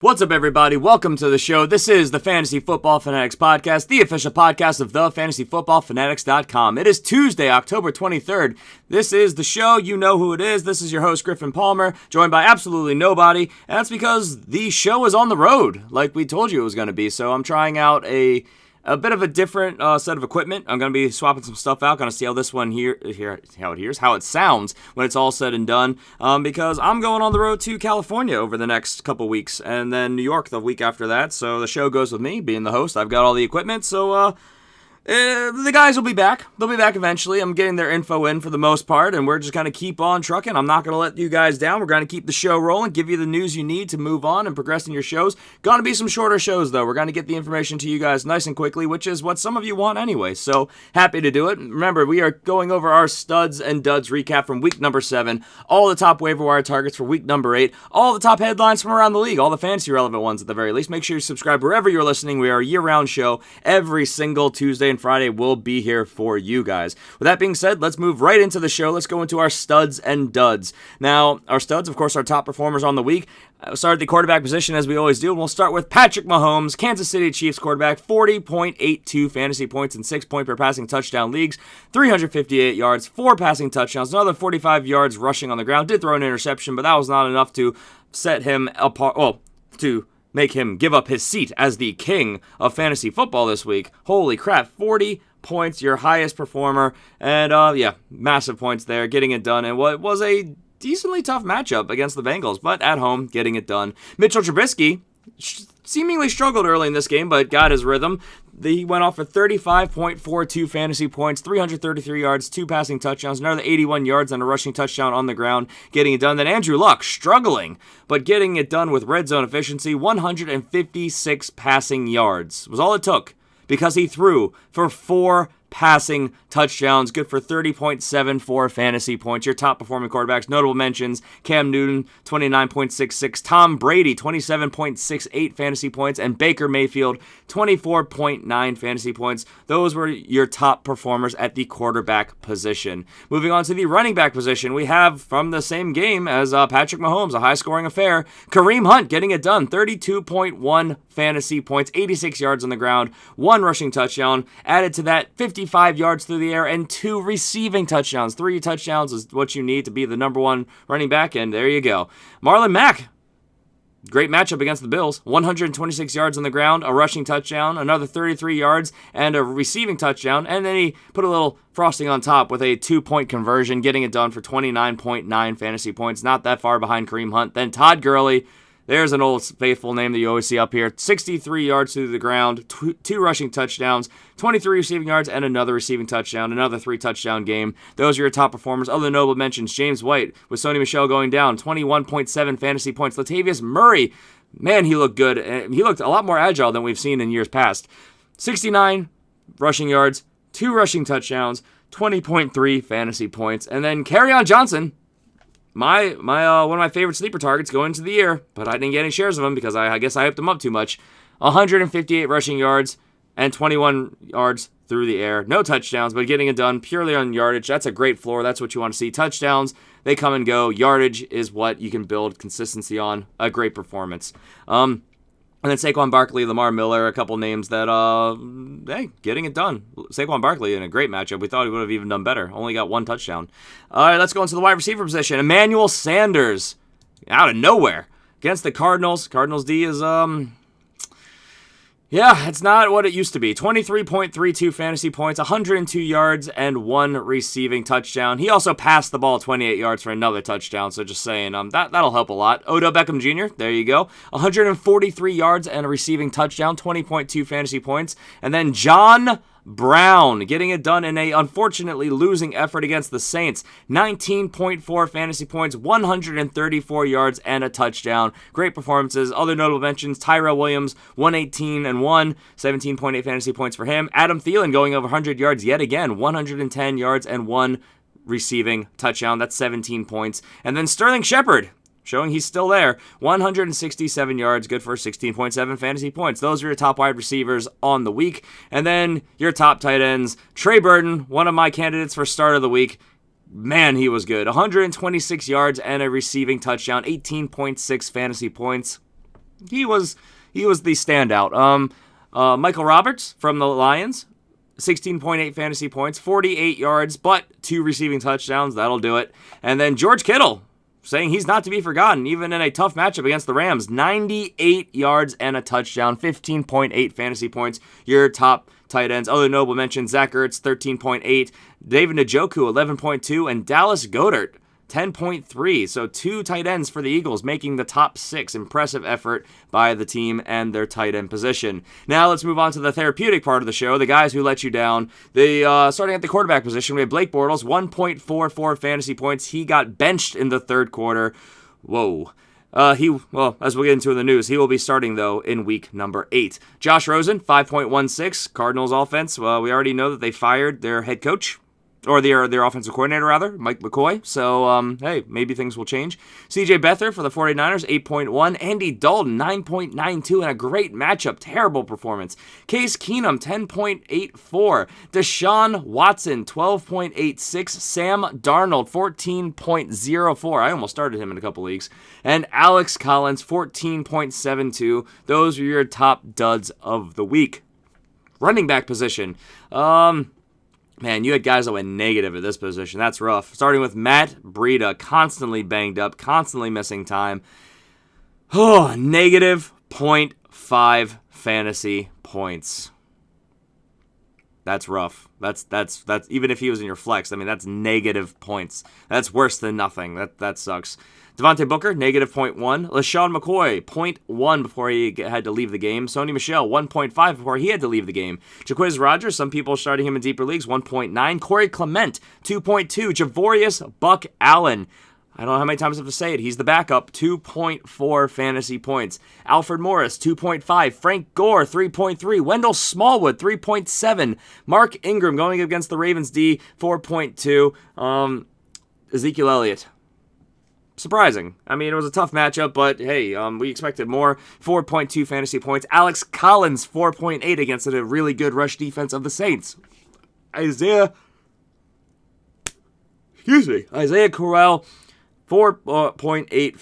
What's up, everybody? Welcome to the show. This is the Fantasy Football Fanatics podcast, the official podcast of thefantasyfootballfanatics.com. It is Tuesday, October 23rd. This is the show. You know who it is. This is your host, Griffin Palmer, joined by absolutely nobody, and that's because the show is on the road, like we told you it was going to be. So I'm trying out a bit of a different set of equipment. I'm going to be swapping some stuff out. Going to see how this one how it sounds when it's all said and done. Because I'm going on the road to California over the next couple weeks, and then New York the week after that. So the show goes with me, being the host. I've got all the equipment, so the guys will be back. They'll be back eventually. I'm getting their info in for the most part, and we're just going to keep on trucking. I'm not going to let you guys down. We're going to keep the show rolling, give you the news you need to move on and progress in your shows. Going to be some shorter shows, though. We're going to get the information to you guys nice and quickly, which is what some of you want anyway. So happy to do it. Remember, we are going over our studs and duds recap from week number 7, all the top waiver wire targets for week number 8, all the top headlines from around the league, all the fantasy relevant ones at the very least. Make sure you subscribe wherever you're listening. We are a year-round show. Every single Tuesday and Friday will be here for you guys. With that being said, let's move right into the show. Let's go into our studs and duds. Now, our studs, of course, our top performers on the week. We'll start at the quarterback position as we always do, and we'll start with Patrick Mahomes, Kansas City Chiefs quarterback, 40.82 fantasy points in 6-point per passing touchdown leagues, 358 yards, 4 passing touchdowns, another 45 yards rushing on the ground. Did throw an interception, but that was not enough to set him apart, to make him give up his seat as the king of fantasy football this week. Holy crap, 40 points, your highest performer, and massive points there, getting it done in what was a decently tough matchup against the Bengals, but at home, getting it done. Mitchell Trubisky seemingly struggled early in this game, but got his rhythm. He went off for 35.42 fantasy points, 333 yards, 2 passing touchdowns, another 81 yards and a rushing touchdown on the ground, getting it done. Then Andrew Luck, struggling, but getting it done with red zone efficiency, 156 passing yards was all it took, because he threw for 4 passing touchdowns, good for 30.74 fantasy points. Your top performing quarterbacks, notable mentions: Cam Newton, 29.66, Tom Brady, 27.68 fantasy points, and Baker Mayfield, 24.9 fantasy points. Those were your top performers at the quarterback position. Moving on to the running back position, we have from the same game as Patrick Mahomes, a high-scoring affair, Kareem Hunt getting it done, 32.1 fantasy points, 86 yards on the ground, 1 rushing touchdown, added to that 55 yards through the air and 2 receiving touchdowns. 3 touchdowns is what you need to be the number 1 running back, and there you go. Marlon Mack, great matchup against the Bills, 126 yards on the ground, a rushing touchdown, another 33 yards, and a receiving touchdown, and then he put a little frosting on top with a 2-point conversion, getting it done for 29.9 fantasy points, not that far behind Kareem Hunt. Then Todd Gurley, there's an old faithful name that you always see up here. 63 yards through the ground, 2 rushing touchdowns, 23 receiving yards, and another receiving touchdown, another 3-touchdown game. Those are your top performers. Other notable mentions: James White with Sony Michel going down, 21.7 fantasy points. Latavius Murray, man, he looked good. He looked a lot more agile than we've seen in years past. 69 rushing yards, 2 rushing touchdowns, 20.3 fantasy points. And then Kerryon Johnson, my one of my favorite sleeper targets going into the year, but I didn't get any shares of him because I guess I hyped him up too much. 158 rushing yards and 21 yards through the air. No touchdowns, but getting it done purely on yardage. That's a great floor. That's what you want to see. Touchdowns, they come and go. Yardage is what you can build consistency on. A great performance. And then Saquon Barkley, Lamar Miller, a couple names that, getting it done. Saquon Barkley in a great matchup. We thought he would have even done better. Only got 1 touchdown. All right, let's go into the wide receiver position. Emmanuel Sanders, out of nowhere, against the Cardinals. Cardinals D is, it's not what it used to be. 23.32 fantasy points, 102 yards, and 1 receiving touchdown. He also passed the ball 28 yards for another touchdown, so just saying, that'll help a lot. Odell Beckham Jr., there you go. 143 yards and a receiving touchdown, 20.2 fantasy points. And then John Brown getting it done in a unfortunately losing effort against the Saints. 19.4 fantasy points, 134 yards, and a touchdown. Great performances. Other notable mentions: Tyrell Williams, 118 and 1, 17.8 fantasy points for him. Adam Thielen going over 100 yards yet again, 110 yards and 1 receiving touchdown. That's 17 points. And then Sterling Shepard, showing he's still there. 167 yards, good for 16.7 fantasy points. Those are your top wide receivers on the week. And then your top tight ends. Trey Burton, one of my candidates for start of the week. Man, he was good. 126 yards and a receiving touchdown, 18.6 fantasy points. he was the standout. Michael Roberts from the Lions, 16.8 fantasy points, 48 yards, but 2 receiving touchdowns. That'll do it. And then George Kittle, saying he's not to be forgotten, even in a tough matchup against the Rams. 98 yards and a touchdown, 15.8 fantasy points. Your top tight ends. Other notable mentions, Zach Ertz, 13.8, David Njoku, 11.2, and Dallas Goedert, 10.3. So 2 tight ends for the Eagles, making the top 6. Impressive effort by the team and their tight end position. Now let's move on to the therapeutic part of the show, the guys who let you down. Starting at the quarterback position, we have Blake Bortles, 1.44 fantasy points. He got benched in the third quarter. Whoa. As we'll get into in the news, he will be starting, though, in week number 8. Josh Rosen, 5.16. Cardinals offense, well, we already know that they fired their head coach, or their offensive coordinator, rather, Mike McCoy. So, hey, maybe things will change. C.J. Beathard for the 49ers, 8.1. Andy Dalton, 9.92, and a great matchup. Terrible performance. Case Keenum, 10.84. Deshaun Watson, 12.86. Sam Darnold, 14.04. I almost started him in a couple leagues. And Alex Collins, 14.72. Those are your top duds of the week. Running back position. Man, you had guys that went negative at this position. That's rough. Starting with Matt Breida, constantly banged up, constantly missing time. Negative 0.5 fantasy points. That's rough. That's even if he was in your flex, I mean, that's negative points. That's worse than nothing. That sucks. Devontae Booker, negative 0.1. LaShawn McCoy, 0.1 before he had to leave the game. Sony Michel, 1.5 before he had to leave the game. Jaquiz Rodgers, some people starting him in deeper leagues, 1.9. Corey Clement, 2.2. Javorius Buck Allen, I don't know how many times I have to say it, he's the backup, 2.4 fantasy points. Alfred Morris, 2.5. Frank Gore, 3.3. Wendell Smallwood, 3.7. Mark Ingram going against the Ravens D, 4.2. Ezekiel Elliott. Surprising. I mean, it was a tough matchup, but hey, we expected more. 4.2 fantasy points. Alex Collins, 4.8 against a really good rush defense of the Saints. Isaiah Corral, 4.8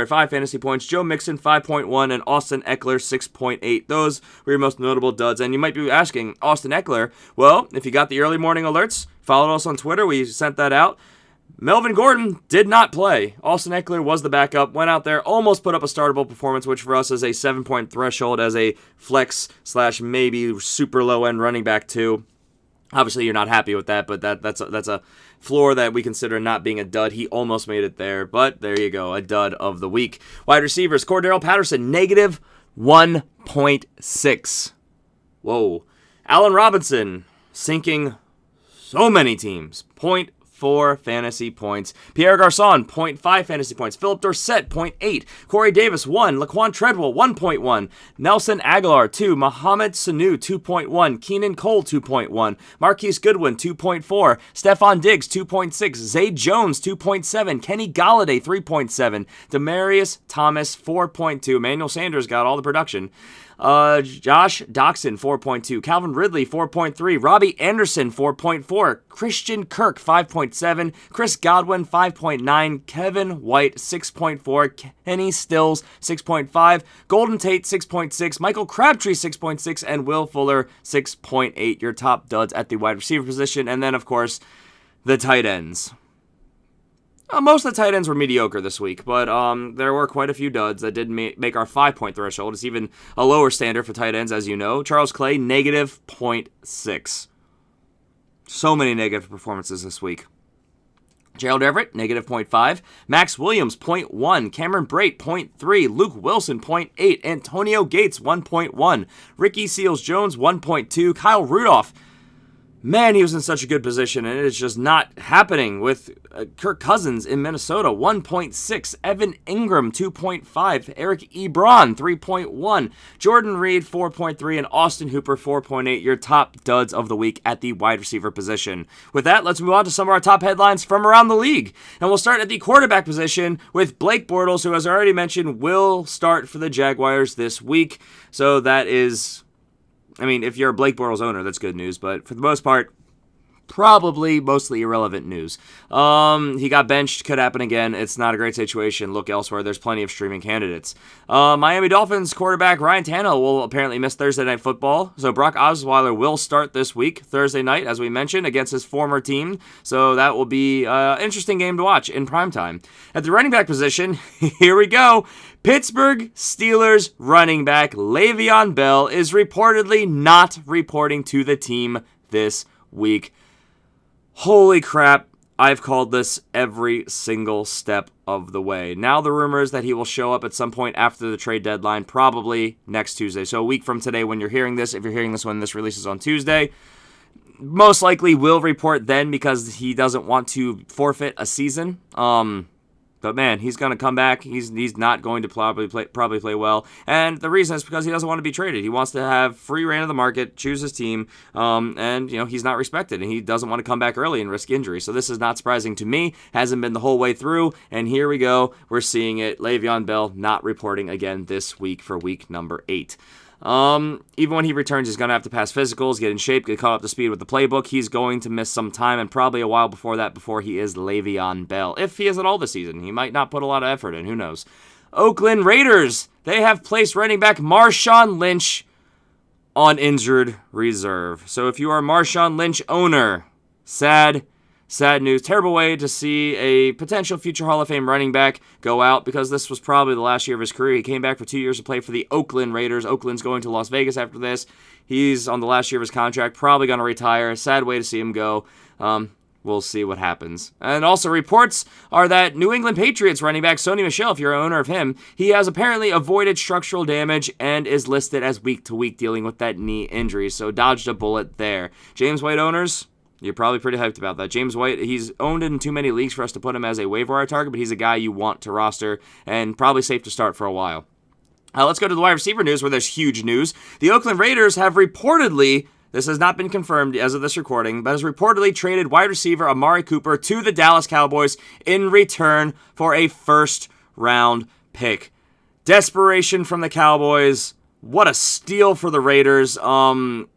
5 fantasy points. Joe Mixon, 5.1, and Austin Eckler, 6.8. Those were your most notable duds. And you might be asking, Austin Eckler, well, if you got the early morning alerts, followed us on Twitter, we sent that out. Melvin Gordon did not play. Austin Eckler was the backup, went out there, almost put up a startable performance, which for us is a 7-point threshold as a flex / maybe super low-end running back too. Obviously, you're not happy with that, but that's a floor that we consider not being a dud. He almost made it there, but there you go, a dud of the week. Wide receivers, Cordero Patterson, negative 1.6. Whoa. Allen Robinson, sinking so many teams, 0.4 fantasy points. Pierre Garçon, 0.5 fantasy points. Philip Dorsett, 0.8. Corey Davis, 1. Laquan Treadwell, 1.1. Nelson Aguilar, 2. Mohamed Sanu, 2.1. Keenan Cole, 2.1. Marquise Goodwin, 2.4. Stephon Diggs, 2.6. Zay Jones, 2.7. Kenny Galladay, 3.7. Demaryius Thomas, 4.2. Emmanuel Sanders got all the production. Josh Doxson, 4.2. Calvin Ridley, 4.3. Robbie Anderson, 4.4. Christian Kirk, 5.7. Chris Godwin, 5.9. Kevin White, 6.4. Kenny Stills, 6.5. Golden Tate, 6.6. Michael Crabtree, 6.6. And Will Fuller, 6.8. Your top duds at the wide receiver position. And then, of course, the tight ends. Most of the tight ends were mediocre this week, but there were quite a few duds that did make our 5-point threshold. It's even a lower standard for tight ends, as you know. Charles Clay, negative 0.6. So many negative performances this week. Gerald Everett, negative 0.5. Max Williams, 0.1. Cameron Brate, 0.3. Luke Wilson, 0.8. Antonio Gates, 1.1. Ricky Seals-Jones, 1.2. Kyle Rudolph, man, he was in such a good position, and it is just not happening with Kirk Cousins in Minnesota, 1.6. Evan Ingram, 2.5. Eric Ebron, 3.1. Jordan Reed, 4.3. And Austin Hooper, 4.8. Your top duds of the week at the wide receiver position. With that, let's move on to some of our top headlines from around the league. And we'll start at the quarterback position with Blake Bortles, who, as I already mentioned, will start for the Jaguars this week. So that is, I mean, if you're a Blake Bortles owner, that's good news. But for the most part, probably mostly irrelevant news. He got benched, could happen again. It's not a great situation. Look elsewhere. There's plenty of streaming candidates. Miami Dolphins quarterback Ryan Tannehill will apparently miss Thursday Night Football. So Brock Osweiler will start this week, Thursday night, as we mentioned, against his former team. So that will be an interesting game to watch in primetime. At the running back position, here we go. Pittsburgh Steelers running back Le'Veon Bell is reportedly not reporting to the team this week. Holy crap, I've called this every single step of the way. Now the rumor is that he will show up at some point after the trade deadline, probably next Tuesday. So a week from today when you're hearing this, if you're hearing this when this releases on Tuesday, most likely will report then because he doesn't want to forfeit a season. But man, he's going to come back. He's not going to probably play well. And the reason is because he doesn't want to be traded. He wants to have free reign of the market, choose his team, and he's not respected. And he doesn't want to come back early and risk injury. So this is not surprising to me. Hasn't been the whole way through. And here we go. We're seeing it. Le'Veon Bell not reporting again this week for week number 8. Even when he returns, he's going to have to pass physicals, get in shape, get caught up to speed with the playbook. He's going to miss some time and probably a while before that before he is Le'Veon Bell. If he is at all this season, he might not put a lot of effort in. Who knows? Oakland Raiders, they have placed running back Marshawn Lynch on injured reserve. So if you are a Marshawn Lynch owner, sad news. Terrible way to see a potential future Hall of Fame running back go out because this was probably the last year of his career. He came back for 2 years to play for the Oakland Raiders. Oakland's going to Las Vegas after this. He's on the last year of his contract, probably going to retire. Sad way to see him go. We'll see what happens. And also reports are that New England Patriots running back Sony Michel, if you're an owner of him, he has apparently avoided structural damage and is listed as week to week dealing with that knee injury. So dodged a bullet there. James White owners, you're probably pretty hyped about that. James White, he's owned in too many leagues for us to put him as a waiver wire target, but he's a guy you want to roster and probably safe to start for a while. Let's go to the wide receiver news where there's huge news. The Oakland Raiders have reportedly, this has not been confirmed as of this recording, but has reportedly traded wide receiver Amari Cooper to the Dallas Cowboys in return for a first-round pick. Desperation from the Cowboys. What a steal for the Raiders. I'm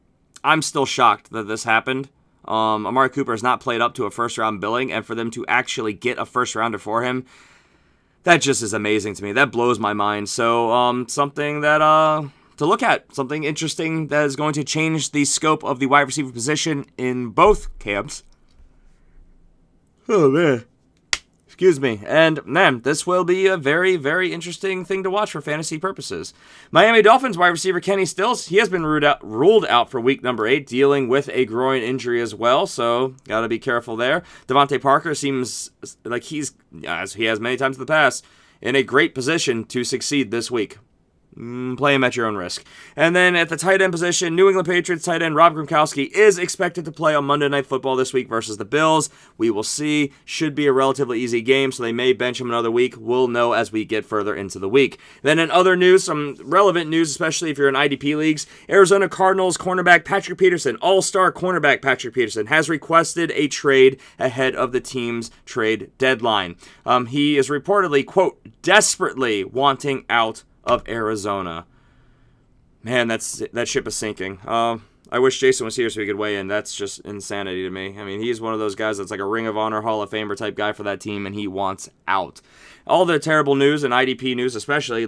still shocked that this happened. Amari Cooper has not played up to a first-round billing, and for them to actually get a first-rounder for him, that just is amazing to me. That blows my mind. So, something that to look at, something interesting that is going to change the scope of the wide receiver position in both camps. Oh, man. Excuse me. And, man, this will be a very, very interesting thing to watch for fantasy purposes. Miami Dolphins wide receiver Kenny Stills, he has been ruled out for week number 8, dealing with a groin injury as well, so got to be careful there. Devontae Parker seems like he's, as he has many times in the past, in a great position to succeed this week. Play him at your own risk. And then at the tight end position, New England Patriots tight end Rob Gronkowski is expected to play on Monday Night Football this week versus the Bills. We will see. Should be a relatively easy game, so they may bench him another week. We'll know as we get further into the week. Then in other news, some relevant news, especially if you're in IDP leagues, Arizona Cardinals cornerback Patrick Peterson, all-star cornerback Patrick Peterson, has requested a trade ahead of the team's trade deadline. He is reportedly, quote, desperately wanting out of Arizona. Man, that ship is sinking. I wish Jason was here so he could weigh in. That's just insanity to me. I mean, he's one of those guys that's like a Ring of Honor Hall of Famer type guy for that team, and he wants out. All the terrible news and IDP news, especially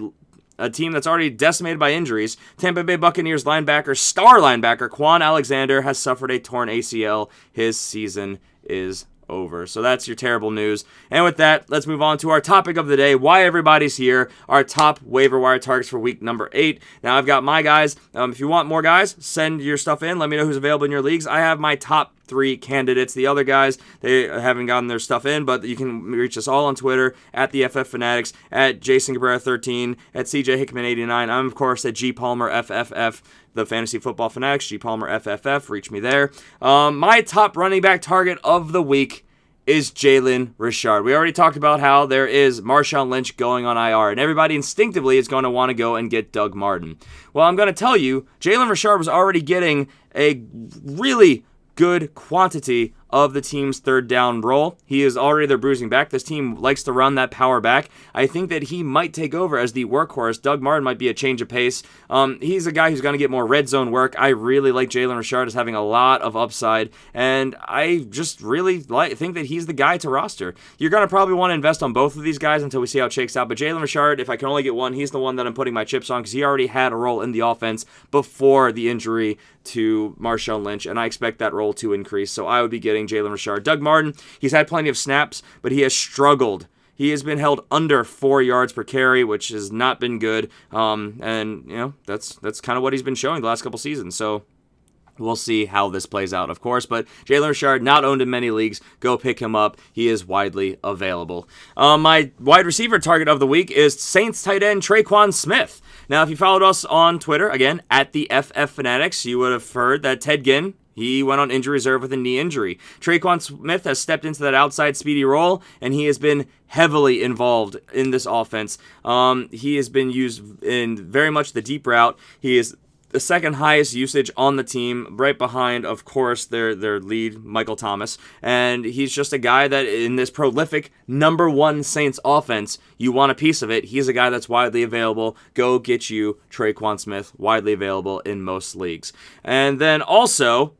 a team that's already decimated by injuries. Tampa Bay Buccaneers star linebacker Quan Alexander has suffered a torn ACL. His season is over. So that's your terrible news. And with that, let's move on to our topic of the day, why everybody's here, our top waiver wire targets for week number 8. Now, I've got my guys. If you want more guys, send your stuff in. Let me know who's available in your leagues. I have my top 3 candidates. The other guys, they haven't gotten their stuff in, but you can reach us all on Twitter, at the FF Fanatics, at Jason Cabrera 13, at CJ Hickman 89. I'm, of course, at G Palmer FFF. The Fantasy Football Fanatics, G Palmer FFF, reach me there. My top running back target of the week is Jalen Richard. We already talked about how there is Marshawn Lynch going on IR, and everybody instinctively is going to want to go and get Doug Martin. Well, I'm going to tell you, Jalen Richard was already getting a really good quantity of the team's third down role. He is already their bruising back. This team likes to run that power back. I think that he might take over as the workhorse. Doug Martin might be a change of pace. He's a guy who's going to get more red zone work. I really like Jalen Richard as having a lot of upside, and I just really think that he's the guy to roster. You're going to probably want to invest on both of these guys until we see how it shakes out, but Jalen Richard, if I can only get one, he's the one that I'm putting my chips on because he already had a role in the offense before the injury to Marshawn Lynch, and I expect that role to increase, so I would be getting Jalen Richard. Doug Martin, he's had plenty of snaps, but he has struggled. He has been held under 4 yards per carry, which has not been good, and that's kind of what he's been showing the last couple seasons, so we'll see how this plays out, of course, but Jalen Richard, not owned in many leagues. Go pick him up. He is widely available. My wide receiver target of the week is Saints tight end Tre'Quan Smith. Now, if you followed us on Twitter, again, at the FF Fanatics, you would have heard that Ted Ginn, he went on injury reserve with a knee injury. Tre'Quan Smith has stepped into that outside speedy role, and he has been heavily involved in this offense. He has been used in very much the deep route. He is the second highest usage on the team, right behind, of course, their lead, Michael Thomas. And he's just a guy that in this prolific number one Saints offense, you want a piece of it. He's a guy that's widely available. Go get you Tre'Quan Smith, widely available in most leagues. And then also,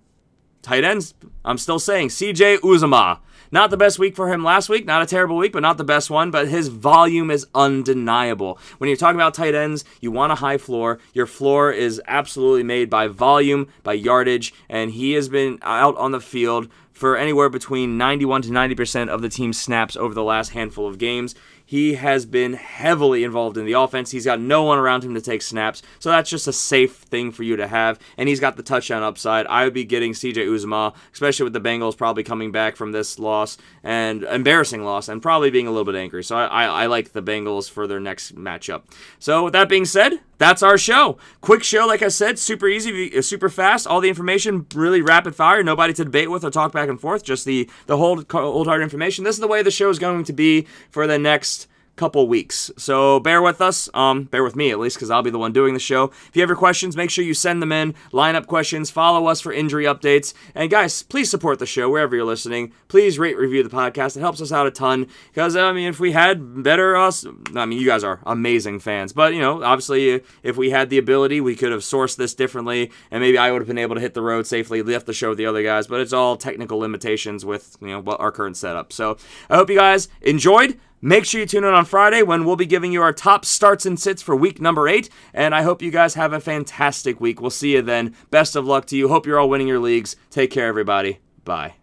tight ends, I'm still saying, CJ Uzomah. Not the best week for him last week. Not a terrible week, but not the best one. But his volume is undeniable. When you're talking about tight ends, you want a high floor. Your floor is absolutely made by volume, by yardage, and he has been out on the field for anywhere between 91 to 90% of the team's snaps over the last handful of games. He has been heavily involved in the offense. He's got no one around him to take snaps, so that's just a safe thing for you to have, and he's got the touchdown upside. I would be getting CJ Uzomah, especially with the Bengals probably coming back from this loss, and embarrassing loss, and probably being a little bit angry. So I like the Bengals for their next matchup. So with that being said, that's our show. Quick show, like I said, super easy, super fast. All the information really rapid fire. Nobody to debate with or talk back and forth. Just the whole cold hard information. This is the way the show is going to be for the next couple weeks. So bear with us. Bear with me at least, because I'll be the one doing the show. If you have your questions, make sure you send them in. Line up questions. Follow us for injury updates. And guys, please support the show wherever you're listening. Please rate, review the podcast. It helps us out a ton. Because if we had better you guys are amazing fans. But obviously, if we had the ability, we could have sourced this differently, and maybe I would have been able to hit the road safely, left the show with the other guys. But it's all technical limitations with our current setup. So I hope you guys enjoyed. Make sure you tune in on Friday when we'll be giving you our top starts and sits for week number 8. And I hope you guys have a fantastic week. We'll see you then. Best of luck to you. Hope you're all winning your leagues. Take care, everybody. Bye.